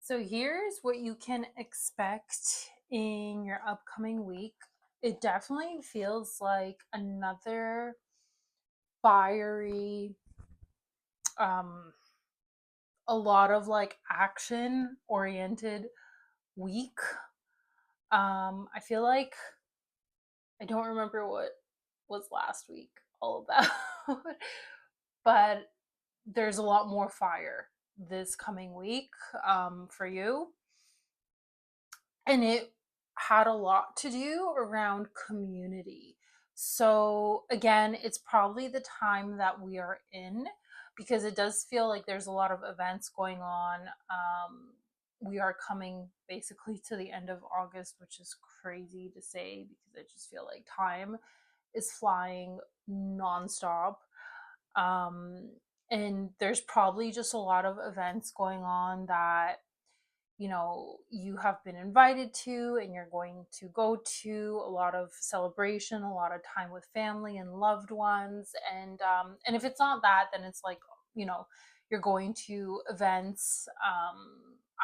So here's what you can expect in your upcoming week. It definitely feels like another fiery, um, a lot of like action oriented week. I feel like I don't remember what was last week all about, but there's a lot more fire this coming week for you. And it had a lot to do around community. So, again, it's probably the time that we are in because it does feel like there's a lot of events going on. We are coming basically to the end of August, which is crazy to say because I just feel like time is flying nonstop. Um, and there's probably just a lot of events going on that you have been invited to and you're going to go to a lot of celebration, a lot of time with family and loved ones. And if it's not that, then it's like, you know you're going to events,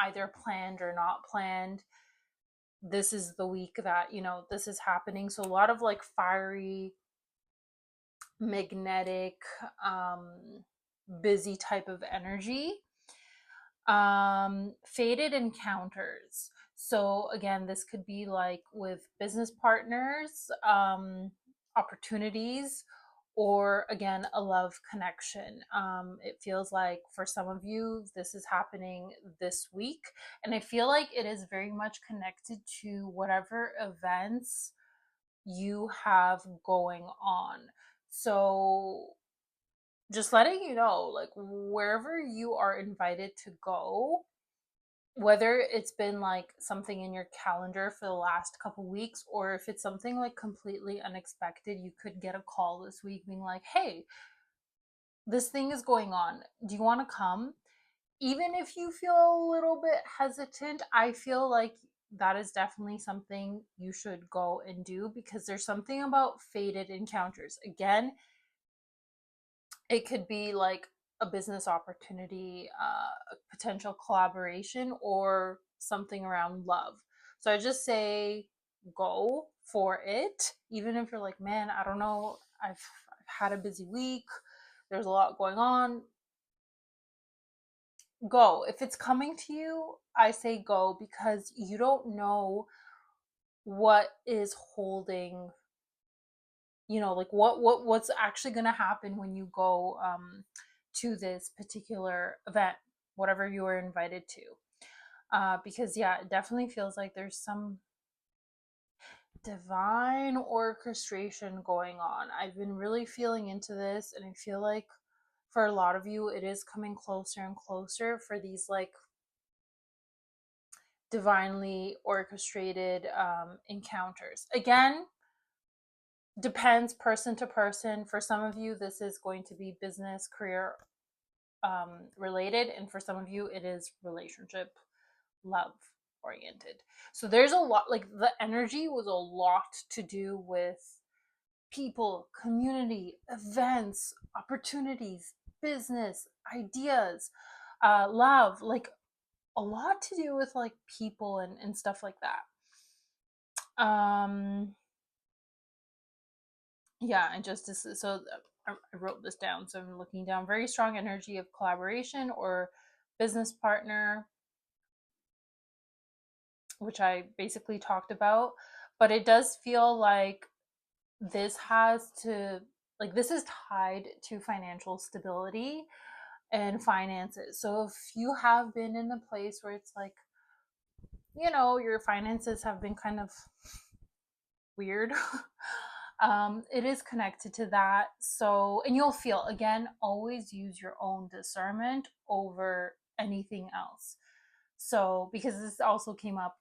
either planned or not planned. This is the week that this is happening, so a lot of like fiery, magnetic, um busy type of energy. Faded encounters. So again, this could be like with business partners, opportunities, or again, a love connection. It feels like for some of you this is happening this week, and I feel like it is very much connected to whatever events you have going on. So just letting you know, like, wherever you are invited to go, whether it's been like something in your calendar for the last couple weeks, or if it's something like completely unexpected, you could get a call this week being like, hey, this thing is going on, do you want to come? Even if you feel a little bit hesitant, I feel like that is definitely something you should go and do, because there's something about faded encounters. Again, it could be like a business opportunity, a potential collaboration, or something around love. So I just say go for it, even if you're like, man, I don't know, I've had a busy week, there's a lot going on. Go. If it's coming to you, I say go, because you don't know what is holding, like what's actually going to happen when you go to this particular event, whatever you were invited to. Because yeah, it definitely feels like there's some divine orchestration going on. I've been really feeling into this, and I feel like for a lot of you it is coming closer and closer for these like divinely orchestrated encounters. Again, depends person to person. For some of you, this is going to be business, career related, and for some of you, it is relationship, love oriented. So there's a lot, like the energy was a lot to do with people, community, events, opportunities, business, ideas, love, like a lot to do with like people and stuff like that. Yeah, and just so I wrote this down, so I'm looking down. Very strong energy of collaboration or business partner, which I basically talked about. But it does feel like this has to, like, this is tied to financial stability and finances. So if you have been in a place where it's like, your finances have been kind of weird, it is connected to that. So, and you'll feel, again, always use your own discernment over anything else. So, because this also came up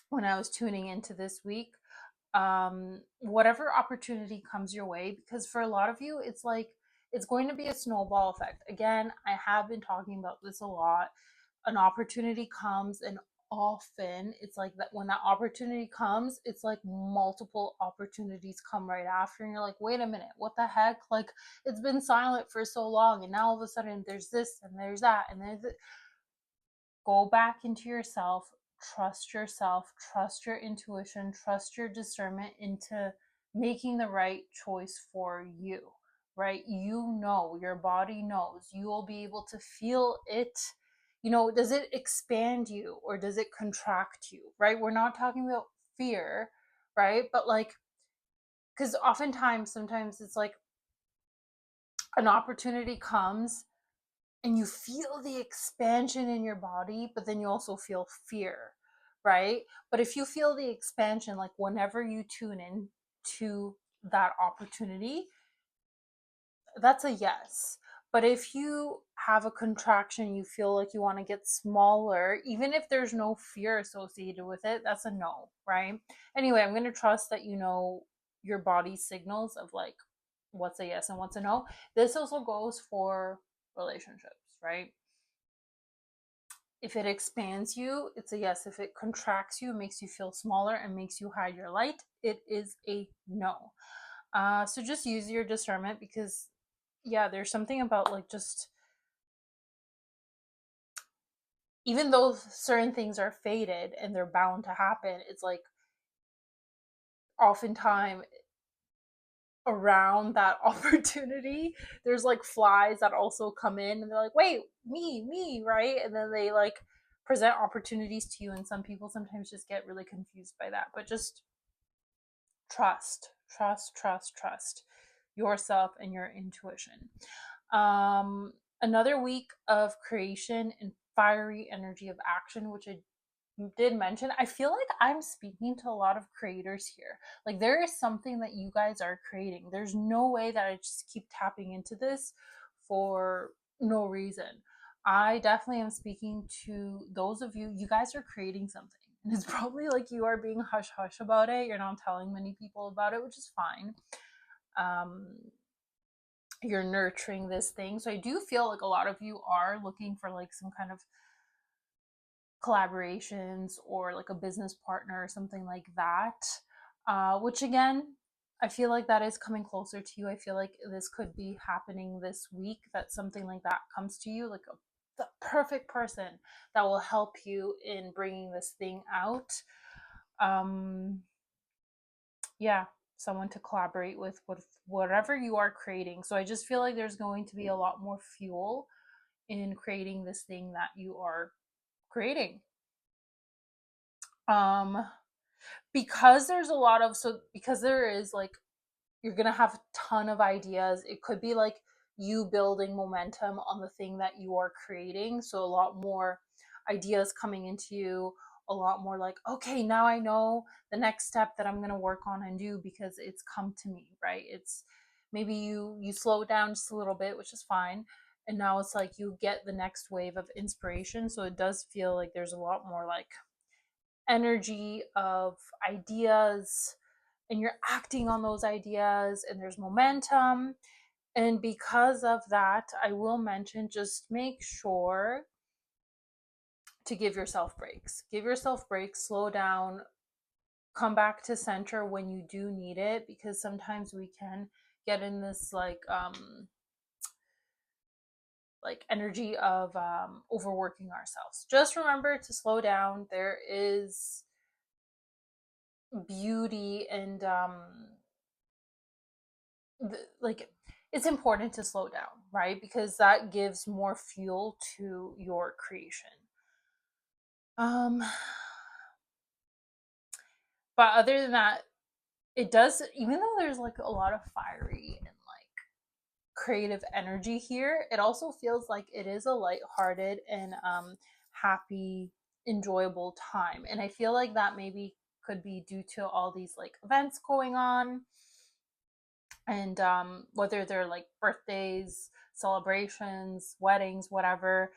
when I was tuning into this week, whatever opportunity comes your way, because for a lot of you, it's like it's going to be a snowball effect. Again, I have been talking about this a lot. An opportunity comes, and often it's like that when that opportunity comes, it's like multiple opportunities come right after, and you're like, wait a minute, what the heck? Like, it's been silent for so long, and now all of a sudden there's this and there's that and there's Go back into yourself, trust your intuition, trust your discernment into making the right choice for you, right? You know, your body knows. You will be able to feel it. You know, does it expand you or does it contract you, right? We're not talking about fear, right? But like, because oftentimes, sometimes it's like an opportunity comes and you feel the expansion in your body, but then you also feel fear, right? But if you feel the expansion, like whenever you tune in to that opportunity, that's a yes. But if you have a contraction, you feel like you want to get smaller, even if there's no fear associated with it, that's a no, right? Anyway, I'm going to trust that you know your body signals of like what's a yes and what's a no. This also goes for relationships, right? If it expands you, it's a yes. If it contracts you, makes you feel smaller, and makes you hide your light, it is a no. So just use your discernment because, yeah, there's something about like just, even though certain things are fated and they're bound to happen, it's like oftentimes around that opportunity, there's like flies that also come in and they're like, wait, me, right? And then they like present opportunities to you, and some people sometimes just get really confused by that. But just trust yourself and your intuition. Another week of creation and fiery energy of action, which I did mention. I feel like I'm speaking to a lot of creators here. Like there is something that you guys are creating. There's no way that I just keep tapping into this for no reason. I definitely am speaking to those of you. You guys are creating something. And it's probably like you are being hush hush about it. You're not telling many people about it, which is fine. Um, you're nurturing this thing. So I do feel like a lot of you are looking for like some kind of collaborations or like a business partner or something like that. Which again, I feel like that is coming closer to you. I feel like this could be happening this week, that something like that comes to you, like the perfect person that will help you in bringing this thing out. Um, yeah, someone to collaborate with whatever you are creating. So I just feel like there's going to be a lot more fuel in creating this thing that you are creating. Um, because there's a lot of, so because there is like, you're gonna have a ton of ideas. It could be like you building momentum on the thing that you are creating, so a lot more ideas coming into you, a lot more like, okay, now I know the next step that I'm gonna work on and do because it's come to me, right? It's maybe you slow down just a little bit, which is fine, and now it's like you get the next wave of inspiration. So it does feel like there's a lot more like energy of ideas, and you're acting on those ideas, and there's momentum. And because of that, I will mention, just make sure to give yourself breaks. Give yourself breaks, slow down, come back to center when you do need it, because sometimes we can get in this like energy of overworking ourselves. Just remember to slow down. There is beauty and like it's important to slow down, right? Because that gives more fuel to your creation. um but other than that, it does, even though there's like a lot of fiery and like creative energy here, it also feels like it is a lighthearted and happy, enjoyable time. And I feel like that maybe could be due to all these like events going on, and whether they're like birthdays, celebrations, weddings, whatever,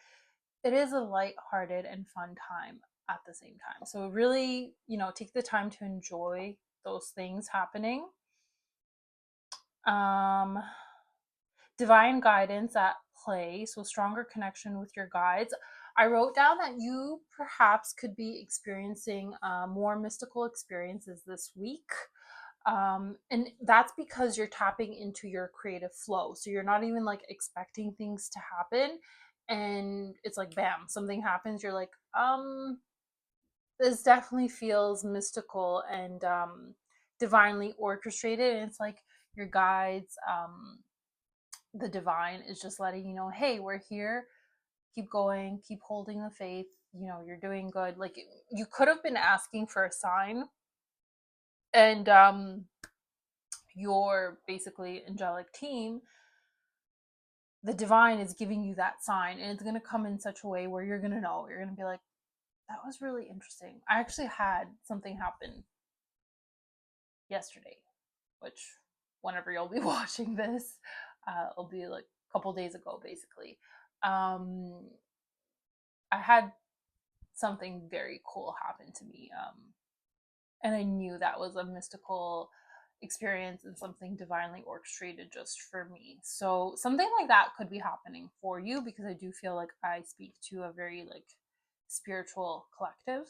it is a light-hearted and fun time at the same time. So really, take the time to enjoy those things happening. Um, divine guidance at play, so stronger connection with your guides. I wrote down that you perhaps could be experiencing more mystical experiences this week. And that's because you're tapping into your creative flow. So you're not even like expecting things to happen. and it's like bam, something happens, you're like, this definitely feels mystical and divinely orchestrated. And it's like your guides, the divine is just letting you know, hey, we're here, keep going, keep holding the faith, you're doing good. Like, you could have been asking for a sign, and your basically angelic team, the divine is giving you that sign, and it's going to come in such a way where you're going to know, you're going to be like, that was really interesting. I actually had something happen yesterday, which whenever you'll be watching this, it'll be like a couple days ago, basically. I had something very cool happen to me, and I knew that was a mystical experience and something divinely orchestrated just for me. So something like that could be happening for you, because I do feel like I speak to a very like spiritual collective.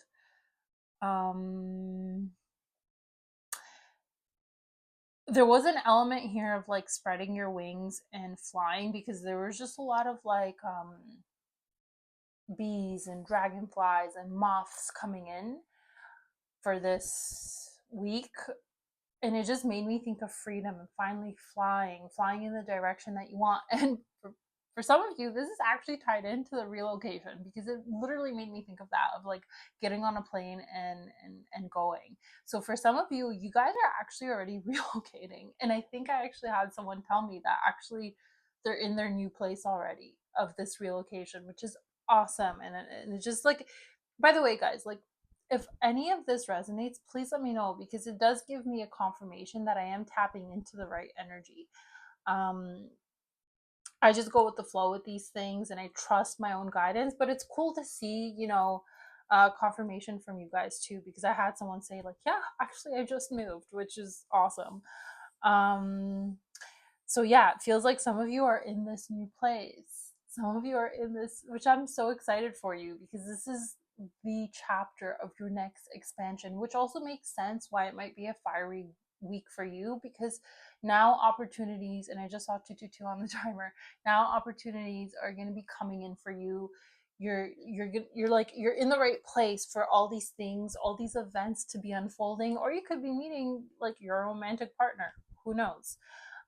um there was an element here of like spreading your wings and flying, because there was just a lot of like bees and dragonflies and moths coming in for this week, and it just made me think of freedom and finally flying in the direction that you want. And for some of you, this is actually tied into the relocation, because it literally made me think of that, of like getting on a plane and going. So for some of you, you guys are actually already relocating, and I think I actually had someone tell me that actually they're in their new place already of this relocation, which is awesome. And it's just like, by the way, guys, like, if any of this resonates, please let me know, because it does give me a confirmation that I am tapping into the right energy. Um, I just go with the flow with these things, and I trust my own guidance. But it's cool to see, confirmation from you guys too, because I had someone say, like, yeah, actually, I just moved, which is awesome. Um, so yeah, it feels like some of you are in this new place. Some of you are in this, which I'm so excited for you, because this is the chapter of your next expansion, which also makes sense why it might be a fiery week for you, because now opportunities, and I just saw 222 on the timer. Now opportunities are going to be coming in for you. You're in the right place for all these things, all these events to be unfolding, or you could be meeting like your romantic partner. Who knows?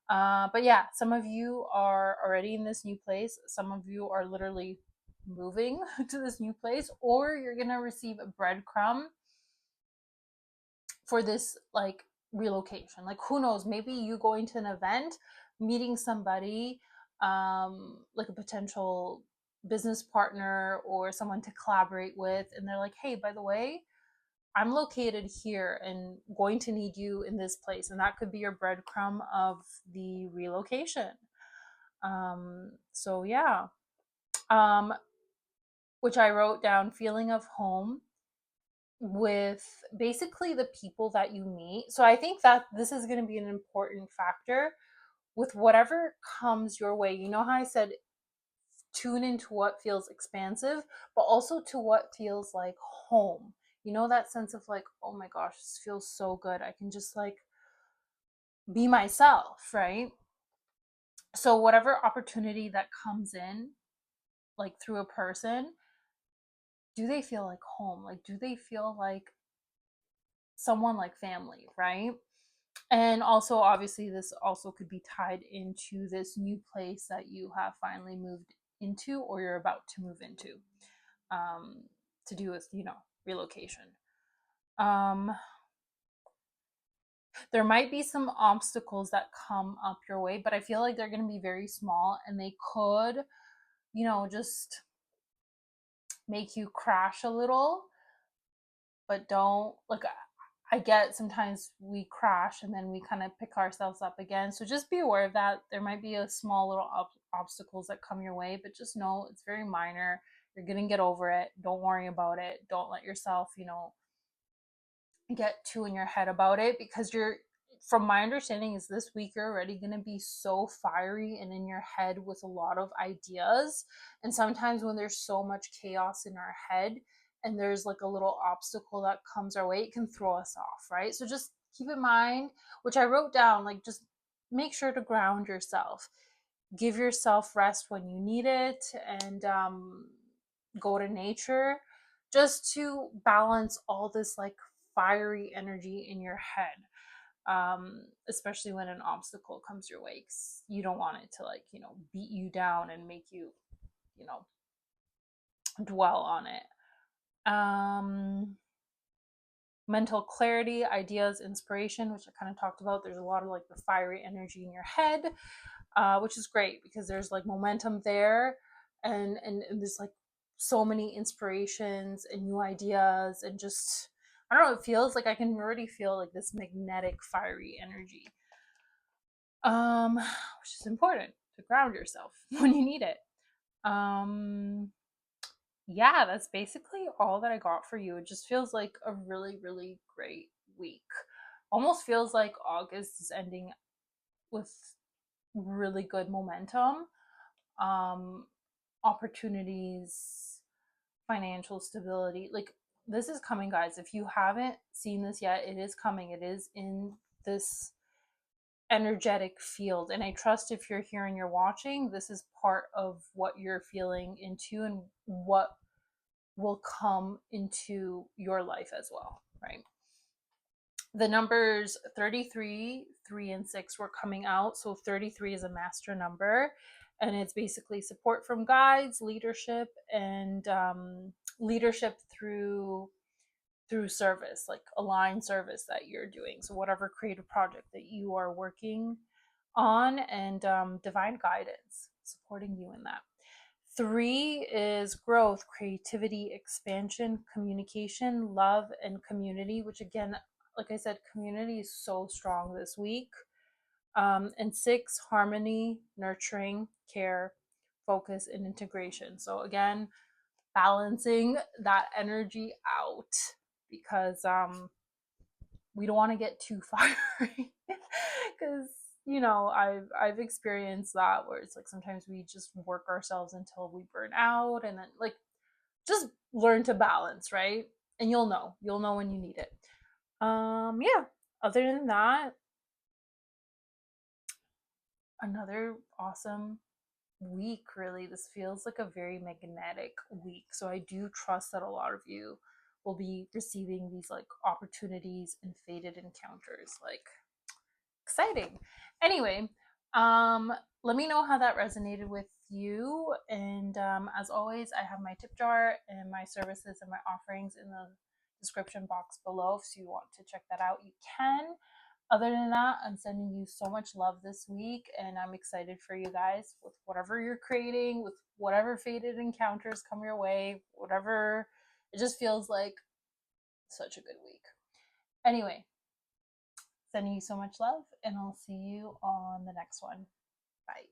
But yeah, some of you are already in this new place. Some of you are literally moving to this new place, or you're gonna receive a breadcrumb for this like relocation. Like, who knows? Maybe you going to an event, meeting somebody, like a potential business partner or someone to collaborate with, and they're like, hey, by the way, I'm located here and going to need you in this place. And that could be your breadcrumb of the relocation. So yeah. Um, which I wrote down, feeling of home with basically the people that you meet. So I think that this is going to be an important factor with whatever comes your way. You know how I said tune into what feels expansive, but also to what feels like home. You know, that sense of like, oh my gosh, this feels so good. I can just like be myself, right? So, whatever opportunity that comes in, like through a person, do they feel like home? Like, do they feel like someone, like family, right? And also, obviously, this also could be tied into this new place that you have finally moved into, or you're about to move into, um, to do with, relocation. Um, there might be some obstacles that come up your way, but I feel like they're going to be very small, and they could, just make you crash a little, but don't like, I get sometimes we crash and then we kind of pick ourselves up again. So just be aware of that. There might be a small little obstacles that come your way, but just know it's very minor. You're going to get over it. Don't worry about it. Don't let yourself, get too in your head about it, because from my understanding is this week you're already going to be so fiery and in your head with a lot of ideas. And sometimes when there's so much chaos in our head and there's like a little obstacle that comes our way, it can throw us off, right? So just keep in mind, which I wrote down, like, just make sure to ground yourself. give yourself rest when you need it, and go to nature just to balance all this like fiery energy in your head, especially when an obstacle comes your way, 'cause you don't want it to like, you know, beat you down and make you, you know, dwell on it. Mental clarity, ideas, inspiration, which I kind of talked about. There's a lot of like the fiery energy in your head, which is great because there's like momentum there, and there's like so many inspirations and new ideas, and just I don't know. It feels like I can already feel like this magnetic, fiery energy, which is important to ground yourself when you need it. Um, yeah, that's basically all that I got for you. It just feels like a really, really great week. Almost feels like August is ending with really good momentum, um, opportunities, financial stability. Like, this is coming, guys. If you haven't seen this yet, it is coming. It is in this energetic field. And I trust if you're here and you're watching, this is part of what you're feeling into and what will come into your life as well, right? The numbers 33, 3, and 6 were coming out. So 33 is a master number, and it's basically support from guides, leadership, and leadership through service, like aligned service that you're doing. So whatever creative project that you are working on, and divine guidance supporting you in that. 3 is growth, creativity, expansion, communication, love, and community, which again, like I said, community is so strong this week. And 6, harmony, nurturing, care, focus, and integration. So again, balancing that energy out, because we don't want to get too fiery because you know I've experienced that where it's like sometimes we just work ourselves until we burn out, and then like just learn to balance, right? And you'll know when you need it. Yeah, other than that, another awesome week. Really, this feels like a very magnetic week, so I do trust that a lot of you will be receiving these like opportunities and fated encounters. Like, exciting. Anyway, um, let me know how that resonated with you. And as always, I have my tip jar and my services and my offerings in the description box below. If you want to check that out, you can. Other than that, I'm sending you so much love this week, and I'm excited for you guys with whatever you're creating, with whatever fated encounters come your way, whatever. It just feels like such a good week. Anyway, sending you so much love, and I'll see you on the next one. Bye.